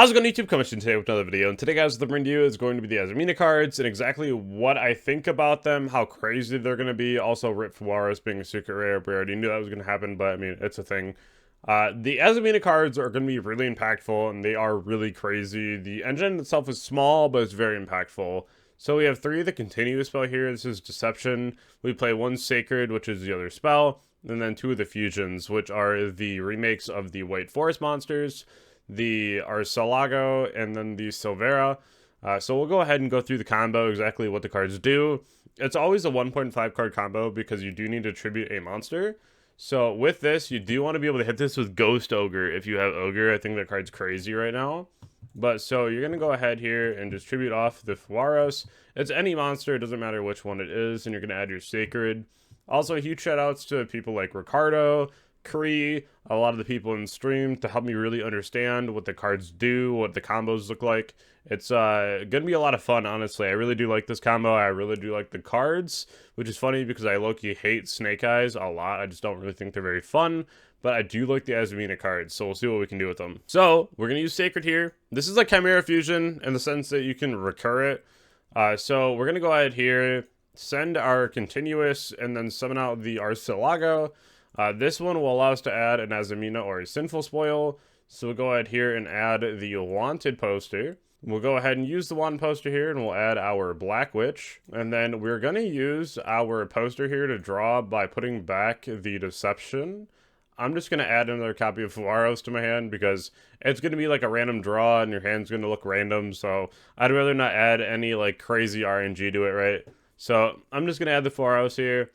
How's it going, YouTube? Coming to you today with another video, and today, guys, the review is going to be the Azamina cards and exactly what I think about them, how crazy they're going to be. Also, Riw Hobbies being a secret rare, we already knew that was going to happen, but I mean, it's a thing. The Azamina cards are going to be really impactful, and they are really crazy. The engine itself is small, but it's very impactful. So we have 3 of the continuous spell here. This is Deception. We play 1 Sacred, which is the other spell, and then 2 of the fusions, which are the remakes of the White Forest monsters, the Arcelago, and then the Silvera. So we'll go ahead and go through the combo, exactly what the cards do. It's always a 1.5 card combo because you do need to tribute a monster. So with this, you do want to be able to hit this with Ghost Ogre if you have Ogre. I think that card's crazy right now. But so you're going to go ahead here and distribute off the Fuaros. It's any monster, it doesn't matter which one it is, and you're going to add your Sacred. Also, huge shout outs to people like Ricardo, Kree, a lot of the people in the stream to help me really understand what the cards do, what the combos look like. It's gonna be a lot of fun, honestly. I really do like this combo. I really do like the cards, which is funny because I low-key hate Snake Eyes a lot. I just don't really think they're very fun, but I do like the Azamina cards, so we'll see what we can do with them. So we're gonna use Sacred here. This is a Chimera Fusion in the sense that you can recur it. So we're gonna go ahead here, send our continuous, and then summon out the Arcelago. This one will allow us to add an Azamina or a Sinful Spoil. So we'll go ahead here and add the Wanted poster. We'll go ahead and use the Wanted poster here, and we'll add our Black Witch. And then we're going to use our poster here to draw by putting back the Deception. I'm just going to add another copy of Fuaros to my hand because it's going to be like a random draw and your hand's going to look random. So I'd rather not add any like crazy RNG to it, right? So I'm just going to add the Fuaros here.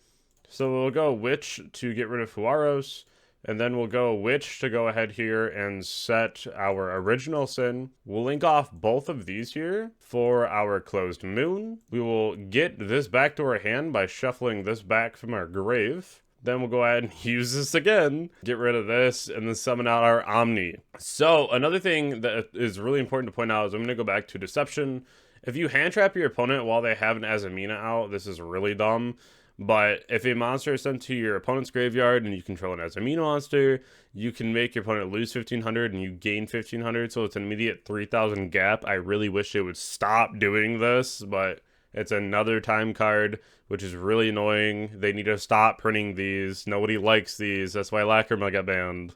So we'll go Witch to get rid of Fuaros, and then we'll go Witch to go ahead here and set our original Sin. We'll link off both of these here for our Closed Moon. We will get this back to our hand by shuffling this back from our grave. Then we'll go ahead and use this again, get rid of this, and then summon out our Omni. So another thing that is really important to point out is I'm going to go back to Deception. If you hand trap your opponent while they have an Azamina out, this is really dumb. But if a monster is sent to your opponent's graveyard and you control an Azamina monster, you can make your opponent lose 1,500 and you gain 1,500, so it's an immediate 3,000 gap. I really wish it would stop doing this, but it's another time card, which is really annoying. They need to stop printing these. Nobody likes these. That's why Lacrima got banned.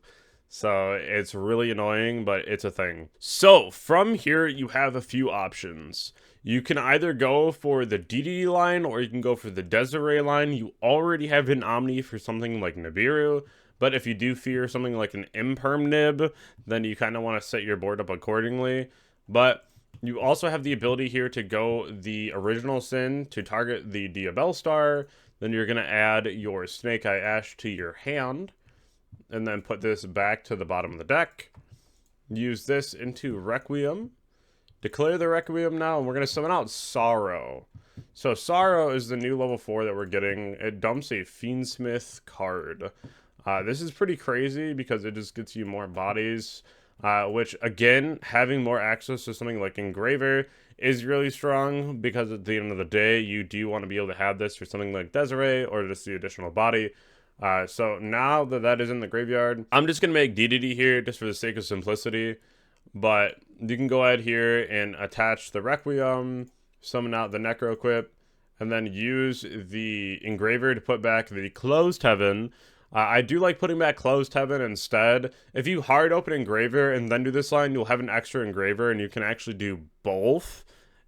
So it's really annoying, but it's a thing. So from here, you have a few options. You can either go for the DDD line or you can go for the Desiree line. You already have an Omni for something like Nibiru, but if you do fear something like an Imperm Nib, then you kind of want to set your board up accordingly. But you also have the ability here to go the original Sin to target the Diabell Star. Then you're going to add your Snake Eye Ash to your hand, and then put this back to the bottom of the deck. Use this into Requiem. Declare the Requiem now, and we're going to summon out Sorrow. So Sorrow is the new level 4 that we're getting. It dumps a Fiendsmith card. This is pretty crazy because it just gets you more bodies, which, again, having more access to something like Engraver is really strong because at the end of the day, you do want to be able to have this for something like Desiree or just the additional body. So now that that is in the graveyard, I'm just going to make DDD here just for the sake of simplicity. But you can go ahead here and attach the Requiem, summon out the Necro Equip, and then use the Engraver to put back the Closed Heaven. I do like putting back Closed Heaven instead. If you hard open Engraver and then do this line, you'll have an extra Engraver, and you can actually do both.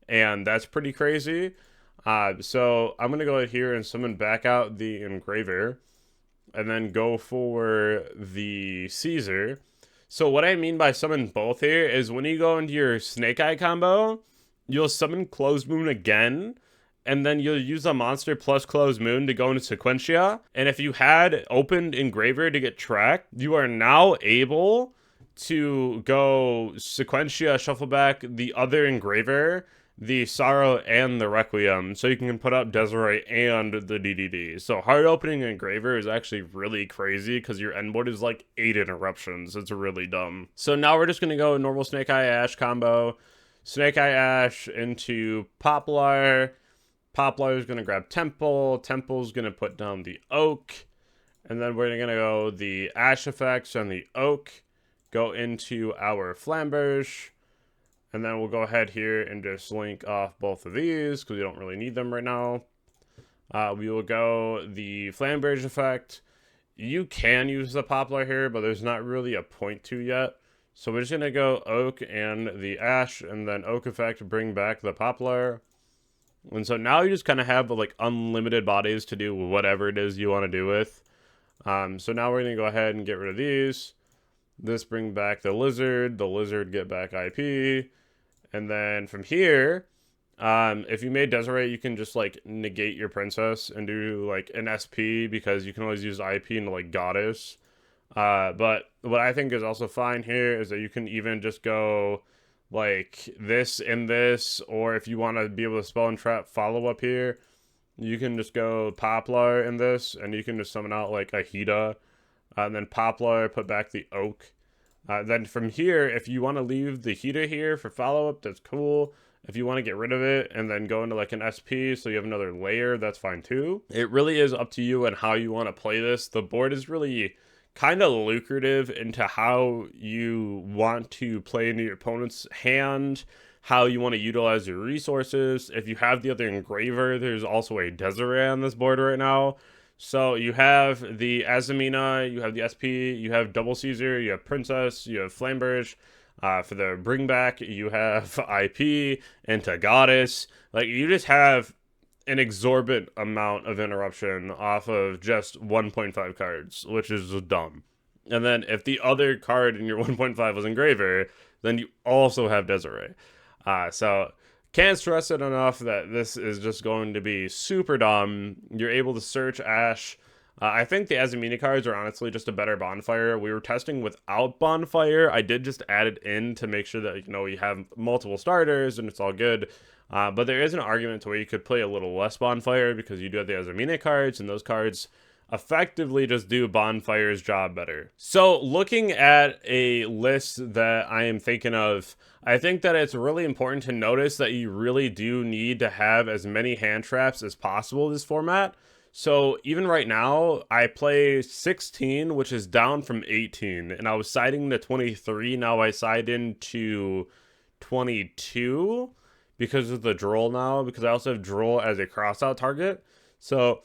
And that's pretty crazy. So I'm going to go ahead here and summon back out the Engraver, and then go for the Caesar. So what I mean by summon both here is when you go into your Snake Eye combo, you'll summon Closed Moon again, and then you'll use a monster plus Closed Moon to go into Sequentia. And if you had opened Engraver to get tracked, you are now able to go Sequentia, shuffle back the other Engraver, the Sorrow, and the Requiem, so you can put up Desiree and the DDD. So hard opening Engraver is actually really crazy because your end board is like 8 interruptions. It's really dumb. So now we're just going to go normal Snake Eye Ash combo. Snake Eye Ash into Poplar. Poplar is going to grab Temple. Temple's going to put down the Oak. And then we're going to go the Ash effects on the Oak. Go into our Flamberge. And then we'll go ahead here and just link off both of these because we don't really need them right now. We will go the Flamberge effect. You can use the Poplar here, but there's not really a point to yet. So we're just going to go Oak and the Ash, and then Oak effect, bring back the Poplar. And so now you just kind of have like unlimited bodies to do whatever it is you want to do with. So now we're going to go ahead and get rid of these. This bring back the Lizard get back IP. And then from here, if you made Desiree, you can just like negate your princess and do like an SP because you can always use IP into like Goddess. But what I think is also fine here is that you can even just go like this and this, or if you want to be able to spell and trap follow up here, you can just go Poplar in this, and you can just summon out like a Hida, and then Poplar, put back the Oak. Then from here, if you want to leave the Hida here for follow up, that's cool. If you want to get rid of it and then go into like an SP so you have another layer, that's fine too. It really is up to you and how you want to play this. The board is really kind of lucrative into how you want to play into your opponent's hand, how you want to utilize your resources. If you have the other Engraver, there's also a Desiree on this board right now. So you have the Azamina, you have the SP, you have Double Caesar, you have Princess, you have Flamberge. For the bring back, you have IP into Goddess. Like, you just have an exorbitant amount of interruption off of just 1.5 cards, which is dumb. And then if the other card in your 1.5 was Engraver, then you also have Desiree. So can't stress it enough that this is just going to be super dumb. You're able to search Ash. I think the Azamina cards are honestly just a better Bonfire. We were testing without Bonfire. I did just add it in to make sure that, you know, you have multiple starters and it's all good. But there is an argument to where you could play a little less Bonfire because you do have the Azamina cards, and those cards effectively just do Bonfire's job better. So looking at a list that I am thinking of, I think that it's really important to notice that you really do need to have as many hand traps as possible in this format. So even right now, I play 16, which is down from 18, and I was siding to 23. Now I side into 22 because of the Droll now, because I also have Droll as a crossout target. So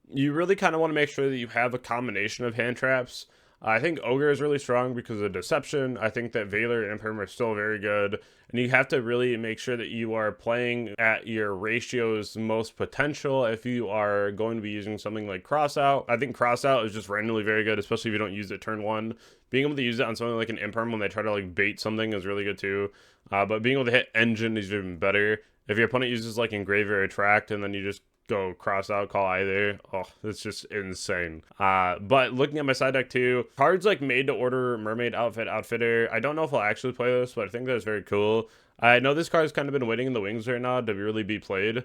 you really kind of want to make sure that you have a combination of hand traps. I think Ogre is really strong because of Deception. I think that Valor and Imperium are still very good. And you have to really make sure that you are playing at your ratio's most potential if you are going to be using something like Crossout. I think Crossout is just randomly very good, especially if you don't use it turn one. Being able to use it on something like an Imperium when they try to like bait something is really good too. But being able to hit Engine is even better. If your opponent uses like Engraver or Attract and then you just go cross out, call either. Oh, it's just insane. But looking at my side deck too, cards like Made to Order, Mermaid Outfit, Outfitter. I don't know if I'll actually play this, but I think that's very cool. I know this card's kind of been waiting in the wings right now to really be played.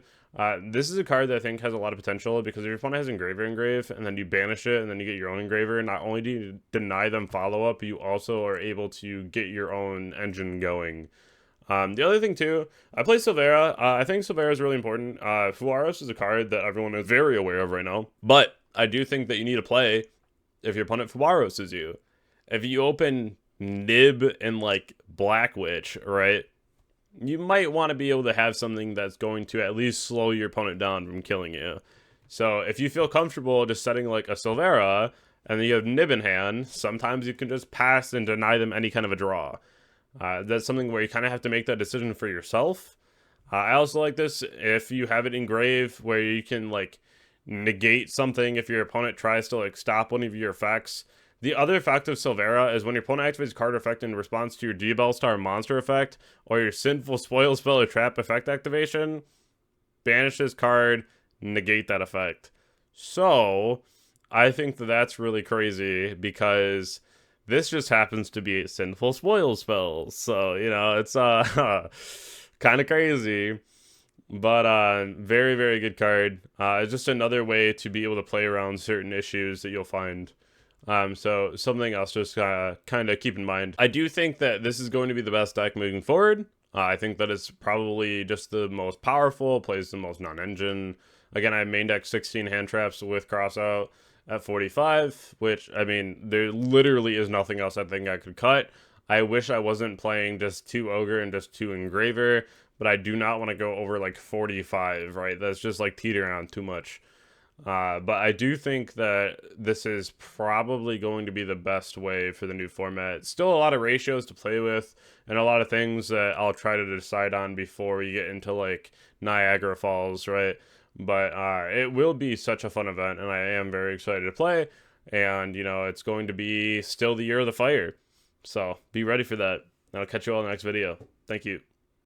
This is a card that I think has a lot of potential because if your opponent has Engrave, and then you banish it, and then you get your own Engraver, not only do you deny them follow-up, you also are able to get your own engine going. The other thing too, I play Silvera. I think Silvera is really important. Fuaros is a card that everyone is very aware of right now, but I do think that you need to play if your opponent Fuaros is you. If you open Nib and like Black Witch, right, you might want to be able to have something that's going to at least slow your opponent down from killing you. So if you feel comfortable just setting like a Silvera and then you have Nib in hand, sometimes you can just pass and deny them any kind of a draw. That's something where you kind of have to make that decision for yourself. I also like this if you have it Engrave where you can like negate something if your opponent tries to like stop one of your effects. The other effect of Silvera is when your opponent activates a card effect in response to your Diabell Star monster effect or your Sinful Spoil Spell or Trap effect activation, banish this card, negate that effect. So I think that that's really crazy because this just happens to be a Sinful Spoil spell. So, you know, it's kind of crazy. But very, very good card. It's just another way to be able to play around certain issues that you'll find. So something else just kind of keep in mind. I do think that this is going to be the best deck moving forward. I think that it's probably just the most powerful, plays the most non-engine. Again, I main deck 16 hand traps with Crossout at 45, which, I mean, there literally is nothing else I think I could cut. I wish I wasn't playing just 2 Ogre and just 2 Engraver, but I do not want to go over like 45, right? That's just like teetering on too much. But I do think that this is probably going to be the best way for the new format. Still a lot of ratios to play with, and a lot of things that I'll try to decide on before we get into like Niagara Falls, right? But it will be such a fun event, and I am very excited to play. And, you know, it's going to be still the year of the fire. So be ready for that. I'll catch you all in the next video. Thank you.